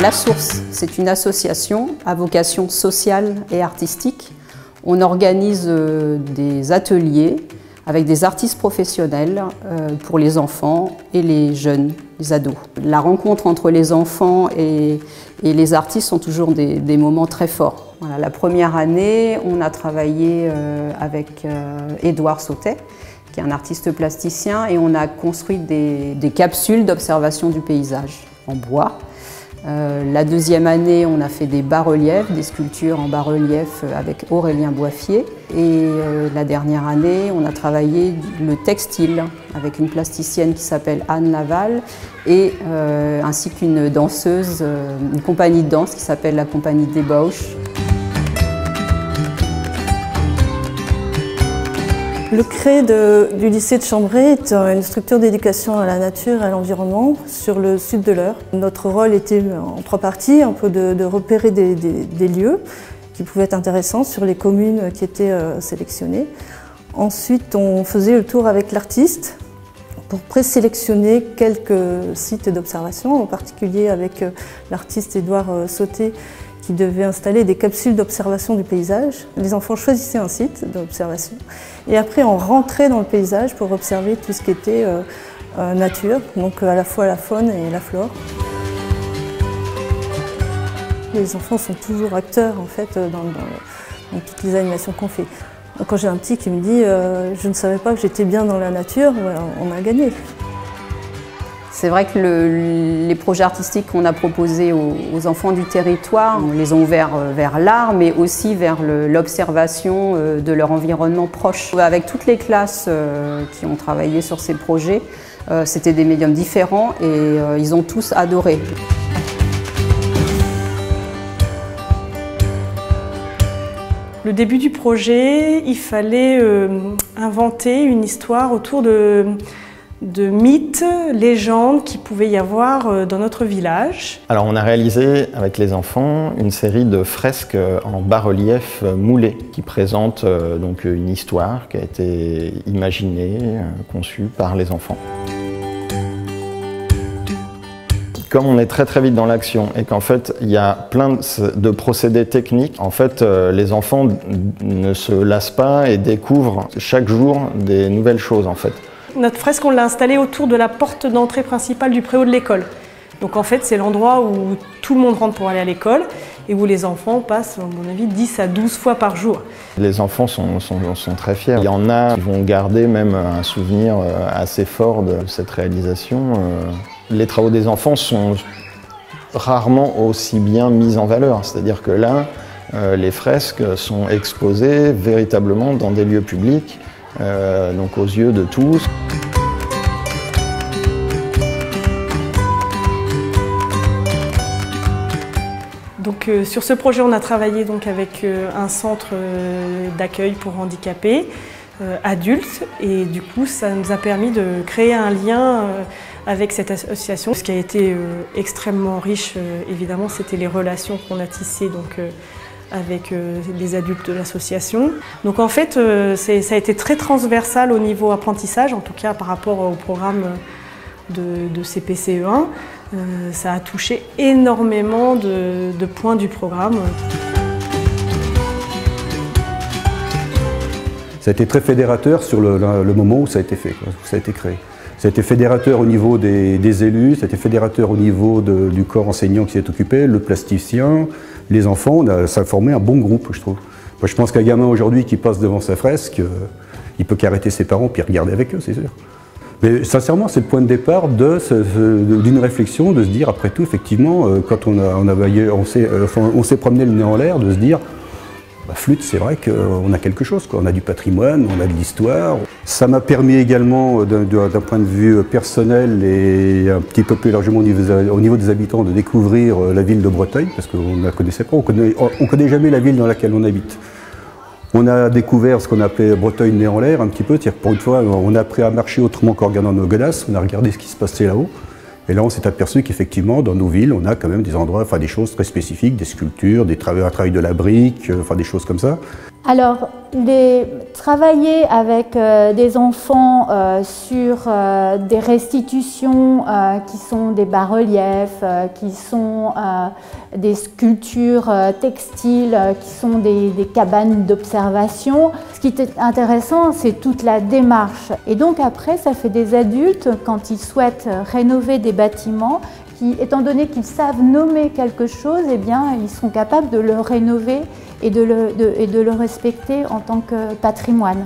La Source, c'est une association à vocation sociale et artistique. On organise des ateliers avec des artistes professionnels pour les enfants et les jeunes, les ados. La rencontre entre les enfants et les artistes sont toujours des moments très forts. Voilà, la première année, on a travaillé avec Édouard Sautet, qui est un artiste plasticien, et on a construit des capsules d'observation du paysage en bois. La deuxième année, on a fait des bas-reliefs, des sculptures en bas-relief avec Aurélien Boiffier. Et la dernière année, on a travaillé le textile avec une plasticienne qui s'appelle Anne Laval et ainsi qu'une danseuse, une compagnie de danse qui s'appelle la compagnie Débauche. Le CRE du lycée de Chambray est une structure d'éducation à la nature et à l'environnement sur le sud de l'Eure. Notre rôle était en trois parties, un peu de repérer des lieux qui pouvaient être intéressants sur les communes qui étaient sélectionnées. Ensuite, on faisait le tour avec l'artiste pour présélectionner quelques sites d'observation, en particulier avec l'artiste Édouard Sautet, qui devait installer des capsules d'observation du paysage. Les enfants choisissaient un site d'observation et après on rentrait dans le paysage pour observer tout ce qui était nature, donc à la fois la faune et la flore. Les enfants sont toujours acteurs en fait dans toutes les animations qu'on fait. Donc, quand j'ai un petit qui me dit « je ne savais pas que j'étais bien dans la nature », on a gagné. C'est vrai que les projets artistiques qu'on a proposés aux enfants du territoire, on les a ouverts vers l'art, mais aussi vers l'observation de leur environnement proche. Avec toutes les classes qui ont travaillé sur ces projets, c'était des médiums différents et ils ont tous adoré. Le début du projet, il fallait inventer une histoire autour de mythes, légendes qu'il pouvait y avoir dans notre village. Alors on a réalisé avec les enfants une série de fresques en bas-relief moulé qui présentent donc une histoire qui a été imaginée, conçue par les enfants. Comme on est très vite dans l'action et qu'en fait il y a plein de procédés techniques, en fait les enfants ne se lassent pas et découvrent chaque jour des nouvelles choses en fait. Notre fresque, on l'a installée autour de la porte d'entrée principale du préau de l'école. Donc en fait, c'est l'endroit où tout le monde rentre pour aller à l'école et où les enfants passent, à mon avis, 10 à 12 fois par jour. Les enfants sont très fiers. Il y en a qui vont garder même un souvenir assez fort de cette réalisation. Les travaux des enfants sont rarement aussi bien mis en valeur. C'est-à-dire que là, les fresques sont exposées véritablement dans des lieux publics, donc aux yeux de tous. Donc, sur ce projet, on a travaillé donc, avec un centre d'accueil pour handicapés adultes et du coup, ça nous a permis de créer un lien avec cette association. Ce qui a été extrêmement riche, évidemment, c'était les relations qu'on a tissées donc, avec les adultes de l'association. Donc en fait, ça a été très transversal au niveau apprentissage, en tout cas par rapport au programme de CP-CE1. Ça a touché énormément de points du programme. Ça a été très fédérateur sur le moment où ça a été fait, où ça a été créé. Ça a été fédérateur au niveau des élus, ça a été fédérateur au niveau du corps enseignant qui s'est occupé, le plasticien, les enfants, ça a formé un bon groupe, je trouve. Moi, je pense qu'un gamin aujourd'hui qui passe devant sa fresque, il peut qu'arrêter ses parents puis regarder avec eux, c'est sûr. Mais sincèrement, c'est le point de départ d'une réflexion, de se dire, après tout, effectivement, quand on s'est promené le nez en l'air, de se dire, bah, flûte, c'est vrai qu'on a quelque chose, quoi. On a du patrimoine, on a de l'histoire. Ça m'a permis également, d'un point de vue personnel et un petit peu plus largement au niveau des habitants, de découvrir la ville de Breteuil, parce qu'on ne la connaissait pas, on connaît jamais la ville dans laquelle on habite. On a découvert ce qu'on appelait Breteuil nez en l'air, un petit peu, c'est-à-dire pour une fois, on a appris à marcher autrement qu'en regardant nos godasses, on a regardé ce qui se passait là-haut. Et là, on s'est aperçu qu'effectivement, dans nos villes, on a quand même des endroits, enfin des choses très spécifiques, des sculptures, un travail de la brique, enfin des choses comme ça. Alors, travailler avec des enfants sur des restitutions qui sont des bas-reliefs, qui sont des sculptures textiles, qui sont des cabanes d'observation. Ce qui est intéressant, c'est toute la démarche. Et donc après, ça fait des adultes, quand ils souhaitent rénover des bâtiments, qui, étant donné qu'ils savent nommer quelque chose, eh bien, ils sont capables de le rénover et de le respecter en tant que patrimoine.